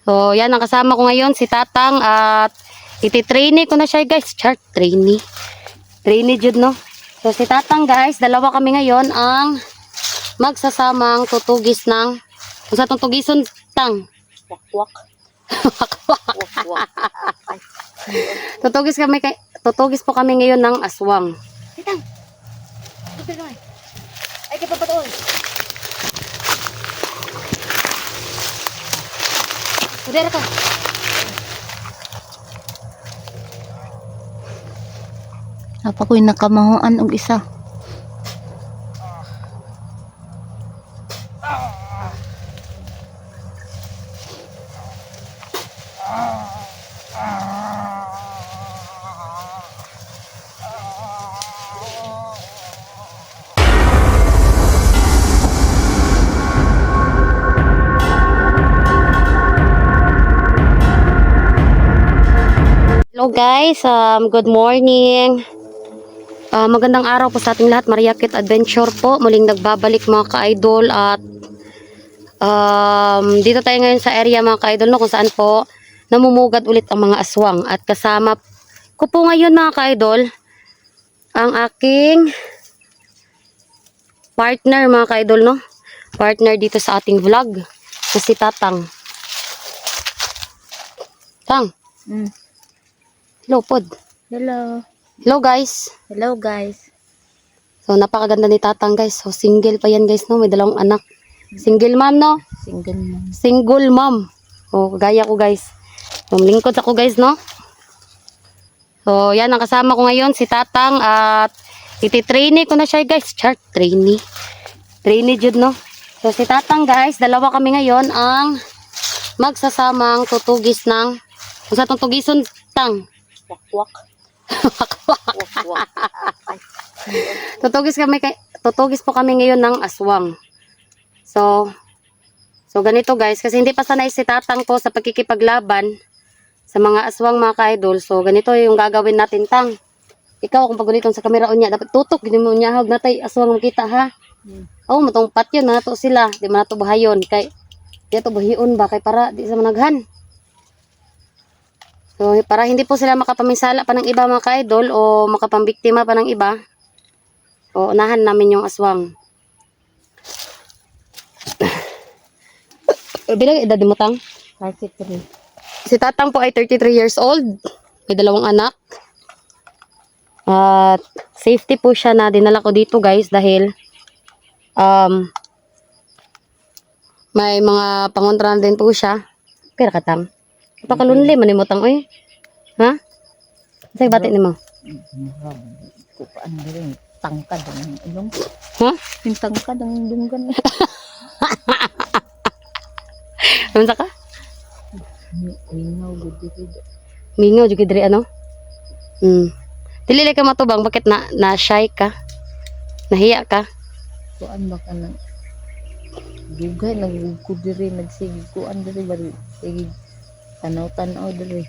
So, yan ang kasama ko ngayon, si Tatang, at iti-trainee ko na siya guys. Chart, trainee. Trainee jud no. So, si Tatang guys, dalawa kami ngayon ang magsasamang tutugis ng, kung sa itong tugison, Tang? Wakwak. Wakwak. Tutugis po kami ngayon ng aswang. Titang. Ito naman. Ay, di pa ba doon? Udara ka. Apa ko'y nakamahuan og isa. Hello guys, good morning. Magandang araw po sa ating lahat. Mariakit Adventure po. Muling nagbabalik mga ka-idol at dito tayo ngayon sa area mga ka-idol no, kung saan po namumugad ulit ang mga aswang. At kasama ko po ngayon mga ka-idol ang aking partner mga ka-idol no. Partner dito sa ating vlog na si Tatang. Tang. Hello pod. Hello. Hello guys. Hello guys. So napakaganda ni Tatang guys. So single pa yan guys no, may dalawang anak. Single mom no? Single mom. Single mom. O gaya ko guys. So lingkod ako guys no. So yan ang kasama ko ngayon si Tatang at iti-trainee ko na siya guys. Chart, trainee. Trainee jud no. So si Tatang guys, dalawa kami ngayon ang magsasamang tutugis ng, kung sa itong tugison, Tang? Wakwak. Wakwak. Tutugis po kami ngayon ng aswang. So ganito guys, kasi hindi pa sanay si Tatang ko sa pagkikipaglaban sa mga aswang mga ka-idol. So ganito yung gagawin natin Tang. Ikaw kung paguliton sa kamera unya, dapat tutok, hindi mo unyahag natay aswang makita ha. Oh, matong patyo na nato sila, di man nato bahayon kay di ato bahion ba kay para di sa managhan. So, para hindi po sila makapaminsala pa ng iba mga ka-idol o makapambiktima pa ng iba, o unahan namin yung aswang. Bilang edad mo Tang? 33. Si Tatang po ay 33 years old. May dalawang anak. At safety po siya na dinala ko dito guys dahil may mga pangontra din po siya. Kaya ka Tang? Pakalunli man mo Tang oy. Ha? Say bati nimo. Kupaan din tangkad ang ilong. Ha? Yung tangkad ang dunggan. Unsa ka? Mingaw gud. Mingaw jud diri ano? Dili ka matubang bakit na shy ka? Nahiya ka? Kuan ba ka nang dugay nagkudiri nagsigi kuan diri bari sige tanaw-tanaw diri.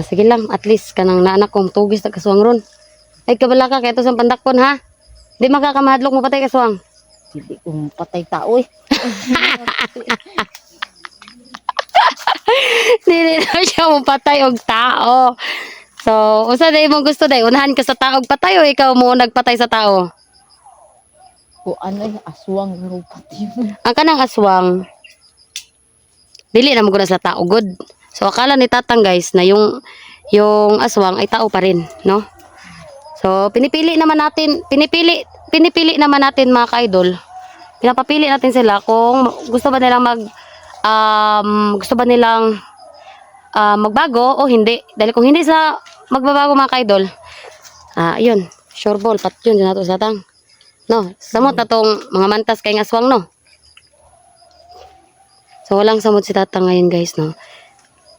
Sige lang, at least kanang naanak kong tugis na kaswang ron. Ay kabala ka, kaya ito sa pandakpon ha. Di magkakamahadlok mo patay kaswang. Hindi kong patay tao eh. Dili na siya mo patay og tao. So, usa day mo gusto day, unahan ka sa tao og patay o ikaw mo nagpatay sa tao? Kuan ay aswang rupat yun. Ang kanang aswang, dili na mo gud sa tao good. So, akala ni Tatang guys na yung aswang ay tao pa rin, no? So, pinipili naman natin mga ka-idol. Pinapapili natin sila kung gusto ba nilang magbago o hindi. Dahil kung hindi sa magbabago mga ka-idol, yun, sure ball, pat yun nato sa Tatang. No, samot na tong mga mantas kay aswang, no? So, walang samot si Tatang ngayon guys, no?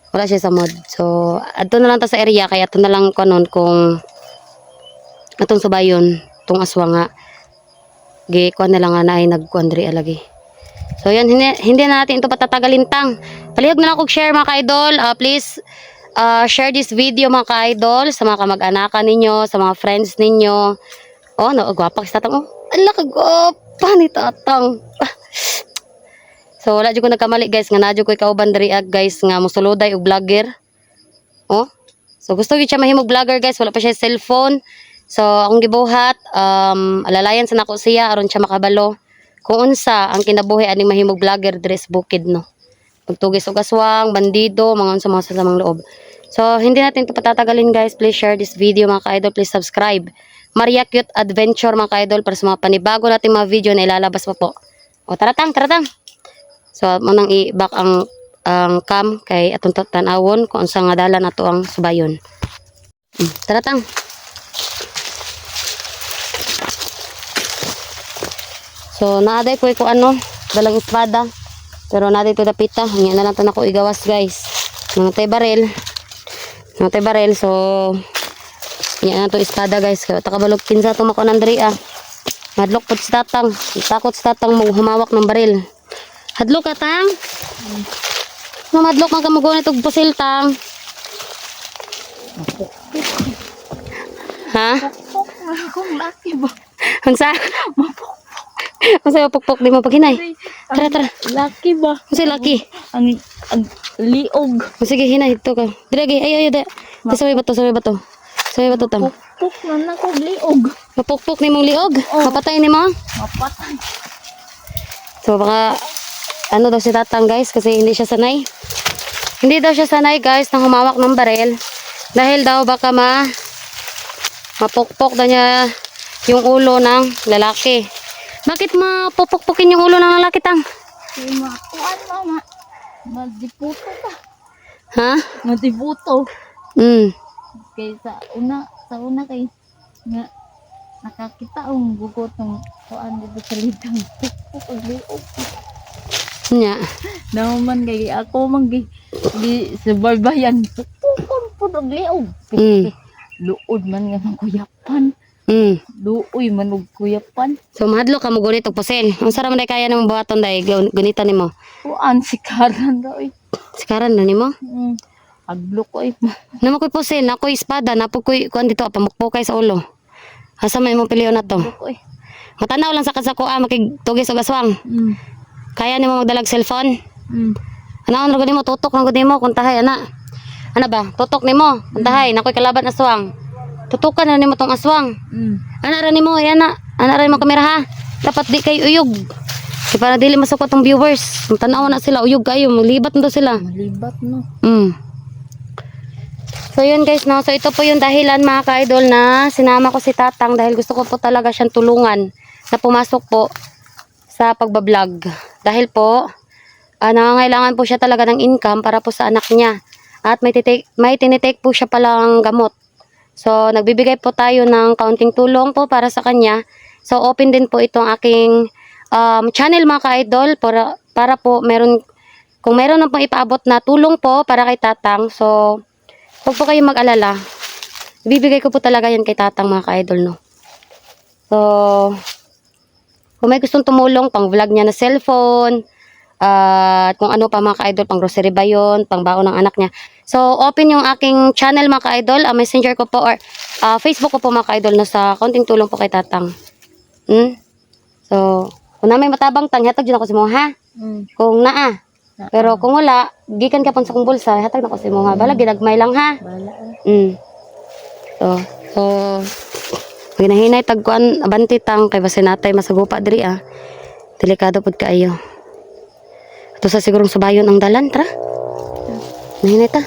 Wala siya sa mod. So, ato na lang ta sa area. Kaya ato na lang kanon kung atong subayon, tong aswang nga. Gikuan na lang nga na ay nagkuandri alagi. So, yan. Hindi na natin ito patatagalin Tang. Palihog na lang kong share mga ka-idol. Please, share this video mga ka-idol sa mga kamag-anakan ninyo, sa mga friends ninyo. Oh, no, gwapa si Tatang. Oh, ala ka gwapa ni Tatang. So wala jud ko nagkamali guys nga nadyo ko kauban diri guys nga musuluday og vlogger. Oh. So gusto gyud siya mahimog vlogger guys, wala pa siya cellphone. So akong gibuhat alalayan sa nako siya aron siya makabalo kung unsa ang kinabuhi aning mahimog vlogger diri sa bukid no. Pagtugis og aswang, bandido, mga unsa mga sasamang loob. So hindi natin ito patatagalin guys. Please share this video mga ka-idol. Please subscribe. Maria Cute Adventure mga ka-idol para sa mga panibago nating mga video na ilalabas pa po. O taratang. So munang i-back ang cam kay atong tanawon kung unsa nga dalan ato ang subayon. Taratang. So naaday ko ano, dalang espada. Pero naaday to dapita, hinga na lang to nako igawas guys. Nangatay barel. So hinga na to espada guys. Kaya takabalog kinsa to mako nandri Madlok pod si tatang. Takot si tatang mo humawak ng baril. Hadlok ka tang? Madlok man ka mo gunit og pusil tang. Ha? Akong laki ba? Unsa? Unsa pukpok di mo paghinay? Tara. Laki ba? Unsa laki? Ang liog. Sige hinay dito ka. Dire ayo de. Sabay bato tang. Puk na ko liog. Mapukpok ni mong liog. Mapatay ni mo. Mapatay. So baka ano daw si tatang guys kasi hindi siya sanay. Hindi daw siya sanay guys nang humawak ng barel. Dahil daw baka mapukpok daw niya yung ulo ng lalaki. Bakit mapupukpukin yung ulo ng lalaki tang? Kuan mama. Madiputo ka. Ha? Madiputo. Kay sa una kay nga nakakita ang bugot ng kuan dito sa lidang pukpuk og liog. Nya. Naman kay ako man gi subaybayan pukpuk pud og liog. Luod man nga kuyapan. Luoy man og kuyapan. So mahadlok ka mo gunit og pusil. Unsa ra man day kaya nimo buhaton day gunitan nimo? Kuan sikaran daw eh. Sikaran na nimo? Hadlok ko eh. Namo koy pusil, nakoy espada, napo koy kuan dito pamukpokay sa ulo. Asa may mo piliyon na to? Hadlok ko eh. Matanaw lang sa kasako makigtugis og aswang. Kaya nimo magdalag cellphone? Anaon ra nimo tutok lang gud nimo kung tahay ana. Ana ba? Tutok nimo. Kung tahay nakoy kalaban aswang. Tutukan na nimo tong aswang. Ana ra nimo ana. Ana ra nimo kamera ha. Dapat di kay uyog. Kaya para dili masukot tong viewers. Tanaw na sila uyog kayo, malibat na to sila. Malibat no. So yun guys no. So ito po yung dahilan mga ka-idol na sinama ko si tatang dahil gusto ko po talaga siyang tulungan na pumasok po sa pagbablog. Dahil po nangangailangan po siya talaga ng income para po sa anak niya. At may tinitake po siya palang gamot. So nagbibigay po tayo ng kaunting tulong po para sa kanya. So open din po itong aking channel mga ka-idol para po kung meron na pong ipaabot na tulong po para kay tatang. So huwag po kayong mag-alala. Ibibigay ko po talaga yan kay tatang mga ka-idol no. So kung may gustong tumulong pang vlog niya na cellphone, at kung ano pa mga ka-idol, pang grocery ba yun, pang baon ng anak niya. So open yung aking channel mga ka-idol, messenger ko po or Facebook ko po mga ka-idol na sa konting tulong po kay tatang. So kung na may matabang tang, hatag dyan ako si mo ha. Kung naa. Pero kung wala, gikan ka pang sa kong bulsa, hatag na ko si mo ha. Bala, ginagmay lang ha. Bala. So ginahinay tagkuan abanti tang kay basi natay masagupa diri delikado pud kaayo. Ato sa sigurong subayon ang dalan tra. Nahinay ta.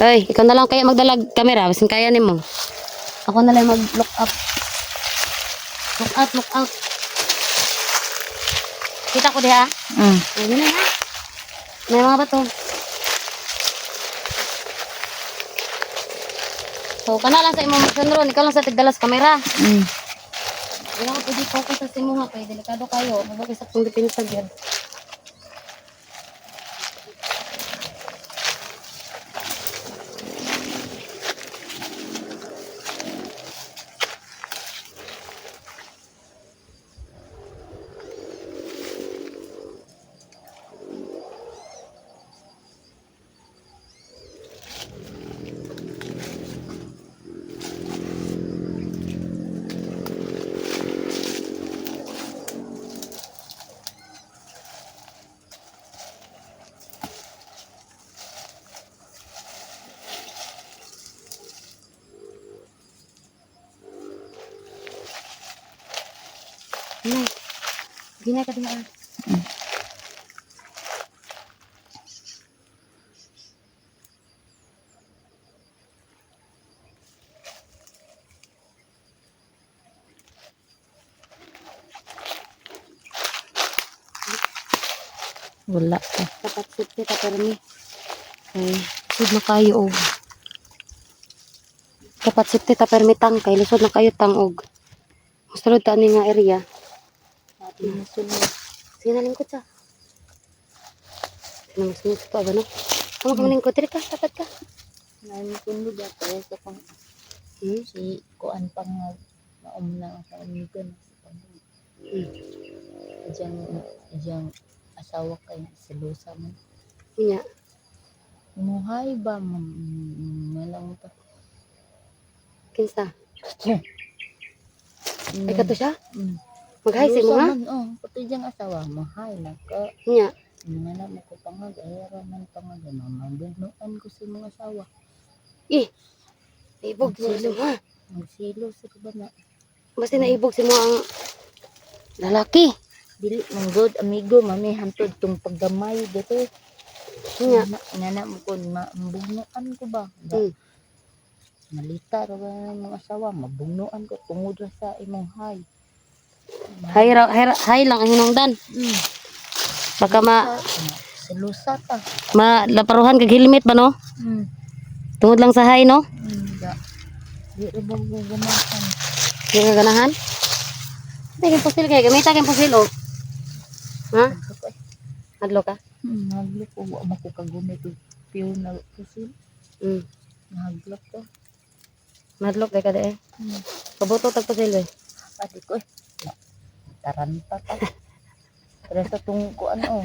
Oy, ikaw na lang kaya magdalag kamera basin kaya nimo. Ako na lang mag look up. Look out. Kita ko diha. Ayun na ha. May mga bato. So, kana lang sa imong magsunron, ikaw lang sa tigdalas kamera. Hindi na ko pwede focus sa simuha, kaya delikado kayo. Mabagay sa kong depinsag yan. Hinay ka din. Wala ka. Dapat safety ta permi. Ay, sud na kayo og. Dapat safety ta permi tang kay lisod na kayo tang og. Musulod ta ni nga area. Atin na sunod. Sinalingkod sa. Sinamusunod sa to, no? Kamu kamalingkod, tiri ka, dapat ka. Namin sunod ako sa pang si kuan pang maumna ang kaanigan sa pang ijang asawa kay selosa man. Inya, Muhay ba malang ta. kinsa? Mm. Ay, kato siya? Mm. Mag-hi mo, ha? Man, oh, pati diyang asawa, mahay na ka. Inya, Mga na mo ko pangag, ayara man pangag, mamaganoan ko sa mga asawa. ibog mo Magsilo. mo, ha? Magsilo sa kabana. Basta naibog si mo ang lalaki. Dili, mong good, amigo, mami, hantod tong paggamay, dito. Inya, Nga na mo ko, mabugnuan ko ba? Hmm. Malita, ba ng mga asawa, mabugnuan ko, tungod ra sa imong hay. hay lang ang hinungdan. Mm. Baka Selusa ta. laparuhan kag helmet ba, no? Mm. Tungod lang sa hay, no? Da. Di rin ba gugamakan? Hindi ka ganahan? Hindi kang pusil kayo. Gamita kang pusil, oh. Ha? Adlo ka? Naglap ko, wala ko kagumit ko. Pure na pusil. Hmm. Naglap ko. Madlok kay kada eh. Kabuto tag pusil, eh. Pati ko eh. Taranta ka. Pero sa itong kuan oh.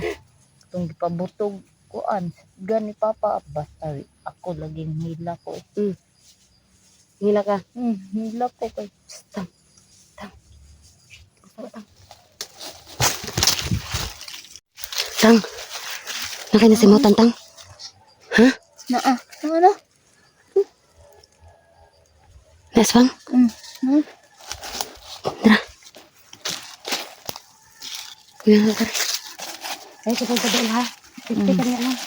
Itong gipabutog kuan. Gani papa. Basta ako laging hila ko eh. Hila ka. Hila ko kay. Tang. Tang. Nakay na si mo, Tang. Ha? Ano? Neswang? Tara. Kuya nga ka rin. Ay, kapag padal ha. Safety ka niya lang.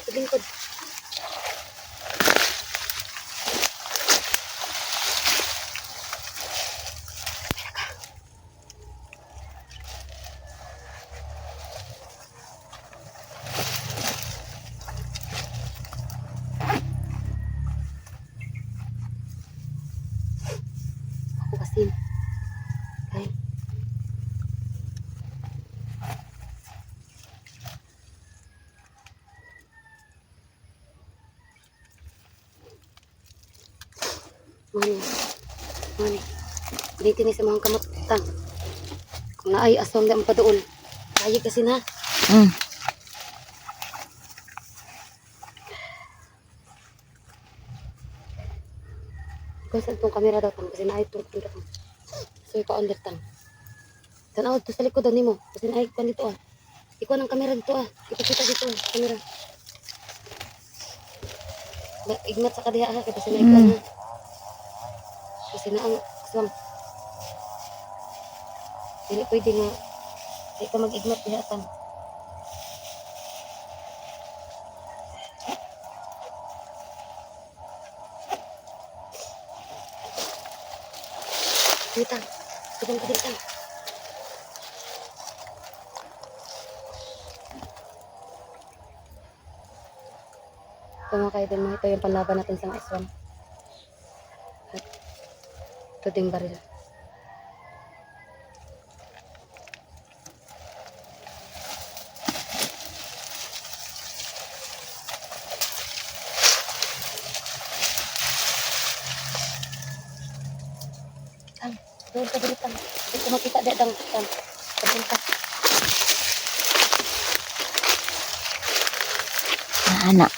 Sa lingkod. Ako kasi. Okay. Mani. Dito ni sa mga kamutang. Kung naay aswang na ang paduol. Kaya kasi na. Kung saan itong kamera daw tang. Kasi naay itong kamera tang. So ikaw under tang. Tanaw to sa likod daw nimo. Kasi naay ko dito ah. Ikaw ng kamera dito ah. Kita dito ah. Kamera. Igmat sa kadiha ha. Kasi naay ko na. Kasi na ang aswang. Hindi pwede nga. Hindi ka mag-igmat diha tang. Dito. Tugong ka dito. Ito mga kaidol mo. Ito yung panlaban natin sa aswang. Ito ding baril. Tang, doon ka dito, Tang. Hindi ko makita dito, Tang. Tang, doon ka. Anak.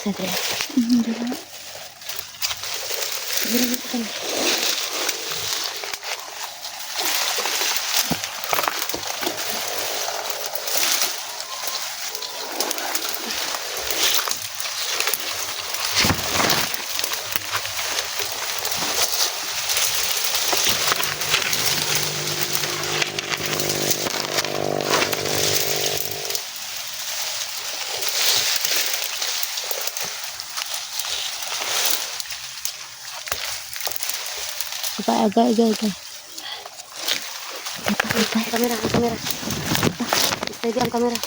Sadya. Sige na, Tang. Agak. Kamera, ang kamera. Steady ang kamera.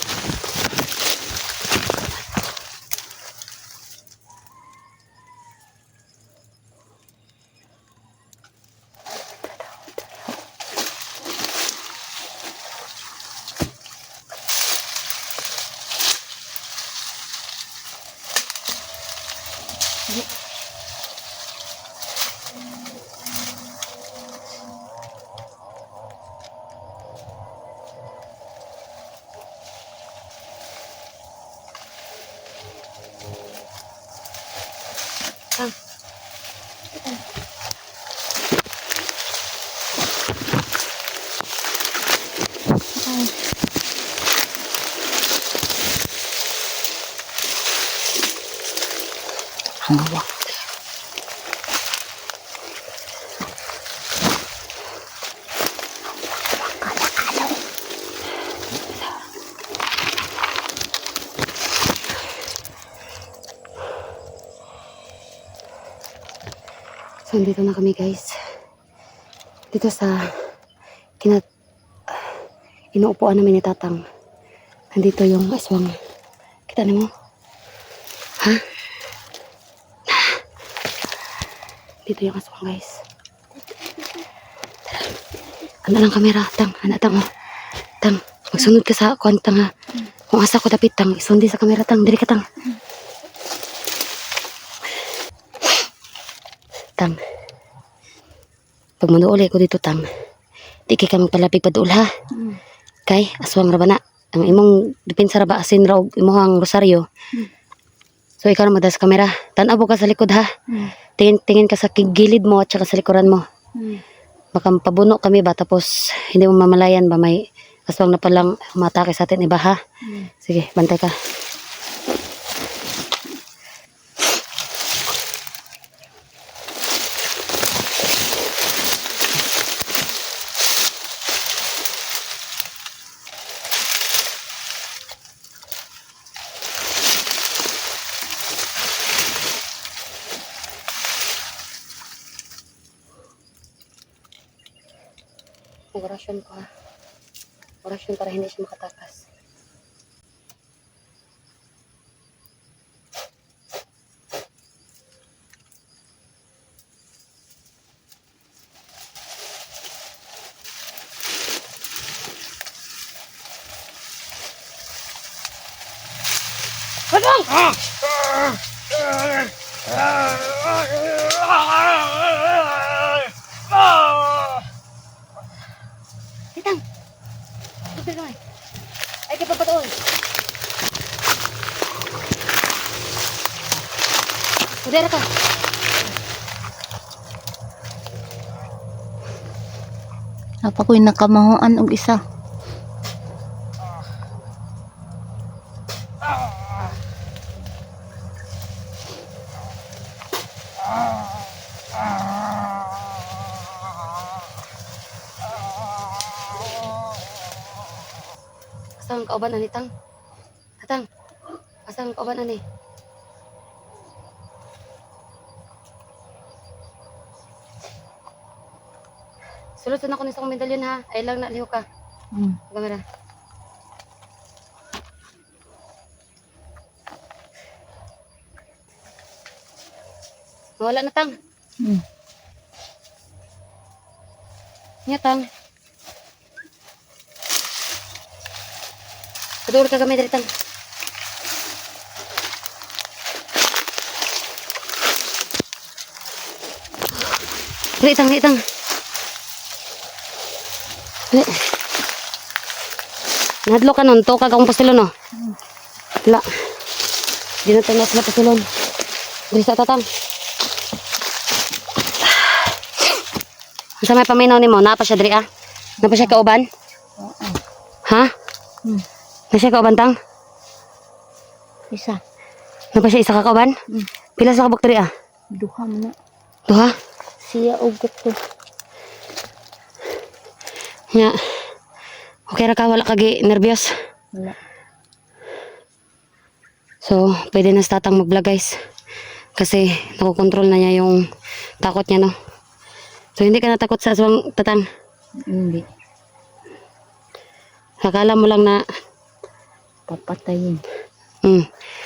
Tang. Ang hawak. So, dito na kami, guys. Dito sa inuupuan namin ni Tatang. Nandito yung aswang. Kita niyo mo? Ha? Dito yung aswang, guys. Ano lang kamera, Tang. Anak, Tang, oh. Tang, magsunod ka sa kuwan, Tang, ha. Kung asa ko dapit, Tang, isundi sa kamera, Tang. Diri ka, Tang. Tang. Pag manuuli ko dito, Tang, di kay ka magpalapig paduol, ha. Kay, aswang ra ba na. Ang imong depensa ra ba asin ra og imong rosaryo. So, ikaw na magdas kamera. Tanaw ka sa likod, ha. Tingin ka sa gilid mo at saka sa likuran mo. Baka mapabuno kami ba tapos hindi mo mamalayan ba may aswang na palang umatake sa atin iba, ha. Sige, bantay ka. Orasyon ko, ha. Orasyon para hindi siya makatakas. Titang! Dito naman. Ay, kaya papatoon. Udera ka. Apa ko'y nakamahuan og isa. Asang kauban ani, Tang? Tatang, asang kauban ani? Sulod na ako sa medalyon ha. Ay lang na liho ka. Kamera. Wala na tang. Nya tang. Kadul ka gamay diri tang. Diri tang, diri tang. Nadlo ka nun, to kag akong pastilon no. Wala. Di na tayo sila pastilon. Diri sa tatang. Sa may paminaw ni mo, napa siya diri ah? Napa siya kauban? Ha? Napa siya kauban tang? Isa. Napa siya isa ka kauban? Pila sa kabuk diri ah? Duha mo na. Duha? Siya ugot ko. Nya. Okay ra ka, wala kagi nervyos. Wala. So, pwede na sa tatang mag-vlog guys. Kasi nakokontrol na niya yung takot niya no. So, hindi ka natakot sa aswang tatang. Hindi. Akala mo lang na, Papatayin.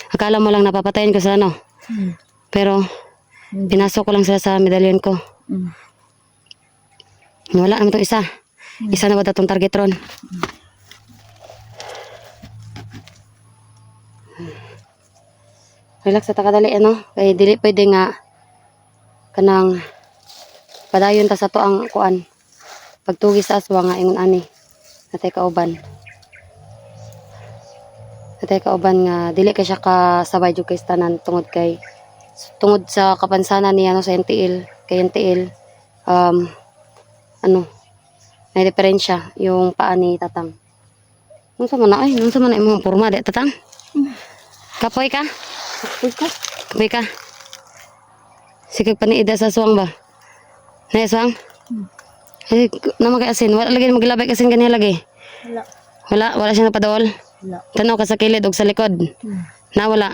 akala mo lang napapatayin ko sa ano. Pero, pinasok ko lang sila sa medalyon ko. Wala naman itong isa. Isa na ba itong target ron? Relax sa takadali ano. Kaya dili pwede nga kanang padayon ta sa to ang kuan. Pagtugi sa aswa nga ingon ani. Natay kauban. Natay kauban nga dili kay siya kasabay jud kay tanan tungod sa kapansanan niya no sa NTL, kay NTL ano may diferensya yung paa ni tatang. Nung sa mana imong porma de tatang? Kapoy ka? Kapoy ka? Sige paniida sa aswang ba? Na aswang? Eh, naman kay asin. Wala lagi maglabay asin ganyan lagi. Wala siya napadool. Wala. Tanaw ka sa kilid o sa likod. Na wala.